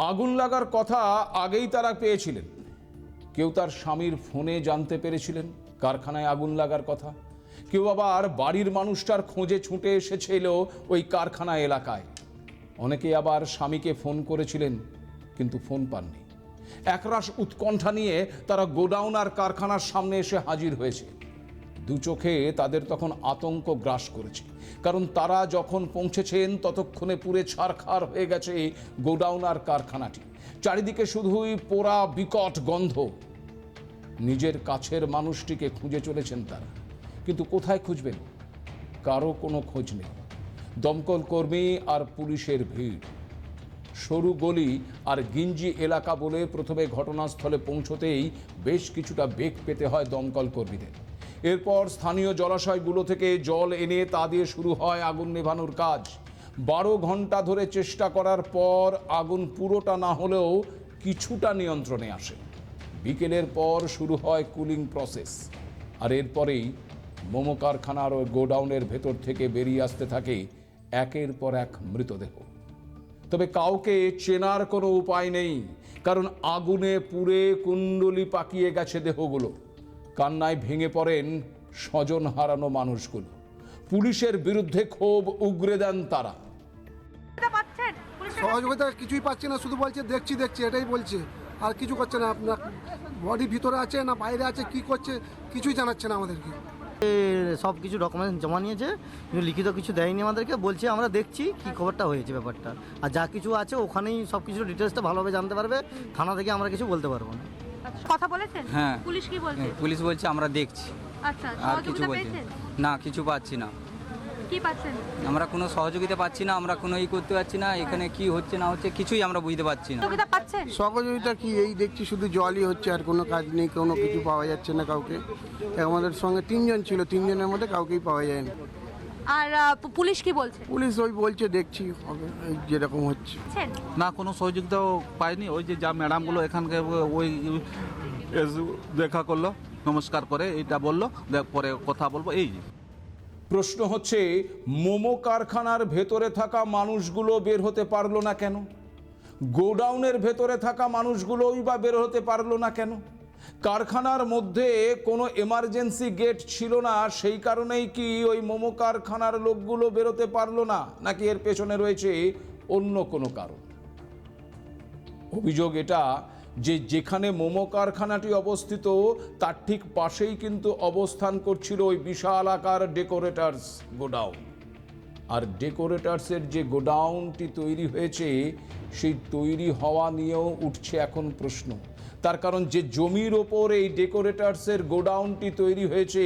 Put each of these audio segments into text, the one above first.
আগুন লাগার কথা আগেই তারা পেয়েছিলেন। কেউ তার স্বামীর ফোনে জানতে পেরেছিলেন কারখানায় আগুন লাগার কথা, কেউ আবার বাড়ির মানুষটার খোঁজে ছুটে এসেছিল ওই কারখানা এলাকায়। অনেকে আবার স্বামীকে ফোন করেছিলেন কিন্তু ফোন পাননি। একরাশ উৎকণ্ঠা নিয়ে তারা গোডাউন আর কারখানার সামনে এসে হাজির হয়েছে। দু চোখে তাদের তখন আতঙ্ক গ্রাস করেছে, কারণ তারা যখন পৌঁছেছেন ততক্ষণে পুড়ে ছারখার হয়ে গেছে গোডাউন আর কারখানাটি। চারিদিকে শুধুই পোড়া বিকট গন্ধ। নিজের কাছের মানুষটিকে খুঁজে চলেছেন তারা, কিন্তু কোথায় খুঁজবেন? কারো কোনো খোঁজ নেই। দমকল কর্মী আর পুলিশের ভিড়। সরু গলি আর গিঞ্জি এলাকা বলে প্রথমে ঘটনাস্থলে পৌঁছতেই বেশ কিছুটা বেগ পেতে হয় দমকল কর্মীদের। এরপর স্থানীয় জলাশয়গুলো থেকে জল এনে তা দিয়ে শুরু হয় আগুন নেভানোর কাজ। 12 ঘন্টা ধরে চেষ্টা করার পর আগুন পুরোটা না হলেও কিছুটা নিয়ন্ত্রণে আসে। বিকেলের পর শুরু হয় কুলিং প্রসেস, আর এরপরেই মোমো কারখানার ও গোডাউনের ভেতর থেকে বেরিয়ে আসতে থাকে একের পর এক মৃতদেহ। তবে কাউকে চেনার কোনো উপায় নেই, কারণ আগুনে পুড়ে কুণ্ডলি পাকিয়ে গেছে দেহগুলো। কান্নায় ভেঙে পড়েন স্বজন হারানো মানুষগুলো। পুলিশের বিরুদ্ধে ক্ষোভ উগরে দেন তারা। সহযোগিতা কিছুই পাচ্ছে না, শুধু বলছে দেখছি দেখছি এটাই বলছে, আর কিছু করছে না। আপনার বডি ভিতরে আছে না বাইরে আছে, কি করছে কিছুই জানাচ্ছে না আমাদেরকে। সব কিছু ডকুমেন্ট জমা নিয়েছে, কিন্তু লিখিত কিছু দেয়নি আমাদেরকে। বলছে আমরা দেখছি কি খবরটা হয়েছে ব্যাপারটা, আর যা কিছু আছে ওখানেই সব কিছু ডিটেলসটা ভালোভাবে জানতে পারবে। থানা থেকে আমরা কিছু বলতে পারবো না। কথা বলেছেন? হ্যাঁ। পুলিশ কি বলছে? পুলিশ বলছে আমরা দেখছি। আচ্ছা, আর কিছু সহযোগিতা বলছে পেয়েছেন? না, কিছু পাচ্ছি না। কি পাচ্ছেন? আমরা কোনো সহযোগিতা পাচ্ছি না, আমরা কোনো করতে পারছি না। এখানে কি হচ্ছে না হচ্ছে কিছুই আমরা বুঝতে পারছি না। সহযোগিতা পাচ্ছেন? সহযোগিতা কি, এই দেখছি শুধু জলই হচ্ছে, আর কোনো কাজ নেই, কোনো কিছু পাওয়া যাচ্ছে না কাউকে। আমাদের সঙ্গে 3 জন ছিল, 3 জনের মধ্যে কাউকেই পাওয়া যায়নি। আর পুলিশ কি বলছে? পুলিশ ওই বলছে দেখছি হবে, এই যেরকম হচ্ছে। না, কোনো সহযোগিতাও পাইনি। ওই যে যা ম্যাডামগুলো এখানকে ওই দেখা করলো, নমস্কার করে এইটা বললো, পরে কথা বলবো এই। প্রশ্ন হচ্ছে, মোমো কারখানার ভেতরে থাকা মানুষগুলো বের হতে পারলো না কেন? গোডাউনের ভেতরে থাকা মানুষগুলোই বা বের হতে পারলো না কেন? কারখানার মধ্যে কোনো এমার্জেন্সি গেট ছিল না, সেই কারণেই কি ওই মোমো কারখানার লোকগুলো বেরোতে পারলো না, নাকি এর পেছনে রয়েছে অন্য কোনো কারণ? অভিযোগ এটা যে যেখানে মোমো কারখানাটি অবস্থিত তার ঠিক পাশেই কিন্তু অবস্থান করছিল ওই বিশাল আকার ডেকোরেটার্স গোডাউন। আর ডেকোরেটার্সের যে গোডাউনটি তৈরি হয়েছে, সেই তৈরি হওয়া নিয়েও উঠছে এখন প্রশ্ন। তার কারণ যে জমির ওপর এই ডেকোরেটার্সের গোডাউনটি তৈরি হয়েছে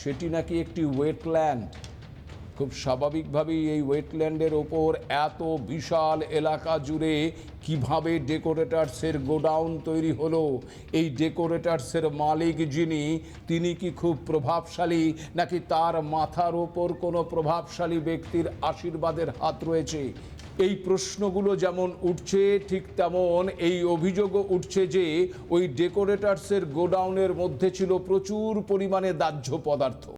সেটি নাকি একটি ওয়েটল্যান্ড। খুব স্বাভাবিকভাবেই এই ওয়েটল্যান্ডের ওপর এত বিশাল এলাকা জুড়ে কিভাবে ডেকোরেটার্সের গোডাউন তৈরি হলো? এই ডেকোরেটার্সের মালিক যিনি, তিনি কি খুব প্রভাবশালী, নাকি তার মাথার ওপর কোনো প্রভাবশালী ব্যক্তির আশীর্বাদের হাত রয়েছে? এই প্রশ্নগুলো যেমন উঠছে, ঠিক তেমন এই অভিযোগও উঠছে যে ওই ডেকোরেটার্সের গোডাউনের মধ্যে ছিল প্রচুর পরিমাণে দাহ্য পদার্থ।